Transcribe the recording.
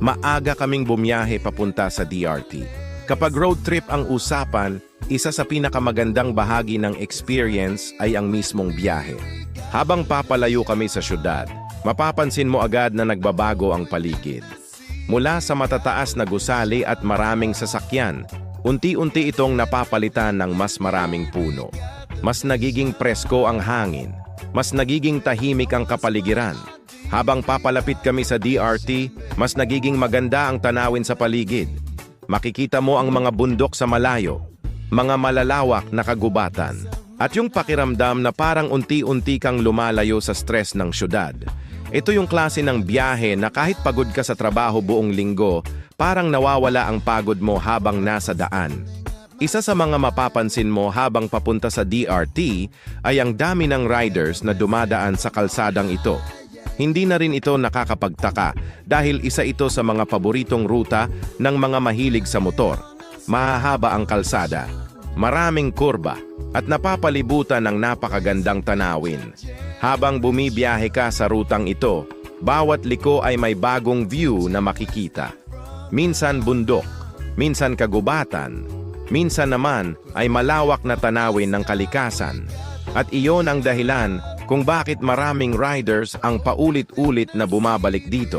Maaga kaming bumiyahe papunta sa DRT. Kapag road trip ang usapan, isa sa pinakamagandang bahagi ng experience ay ang mismong biyahe. Habang papalayo kami sa syudad, mapapansin mo agad na nagbabago ang paligid. Mula sa matataas na gusali at maraming sasakyan, unti-unti itong napapalitan ng mas maraming puno. Mas nagiging presko ang hangin, mas nagiging tahimik ang kapaligiran. Habang papalapit kami sa DRT, mas nagiging maganda ang tanawin sa paligid. Makikita mo ang mga bundok sa malayo, mga malalawak na kagubatan, at yung pakiramdam na parang unti-unti kang lumalayo sa stress ng syudad. Ito yung klase ng biyahe na kahit pagod ka sa trabaho buong linggo, parang nawawala ang pagod mo habang nasa daan. Isa sa mga mapapansin mo habang papunta sa DRT ay ang dami ng riders na dumadaan sa kalsadang ito. Hindi na rin ito nakakapagtaka dahil isa ito sa mga paboritong ruta ng mga mahilig sa motor. Mahahaba ang kalsada, maraming kurba, at napapalibutan ng napakagandang tanawin. Habang bumibiyahe ka sa rutang ito, bawat liko ay may bagong view na makikita. Minsan bundok, minsan kagubatan, minsan naman ay malawak na tanawin ng kalikasan. At iyon ang dahilan kung bakit maraming riders ang paulit-ulit na bumabalik dito.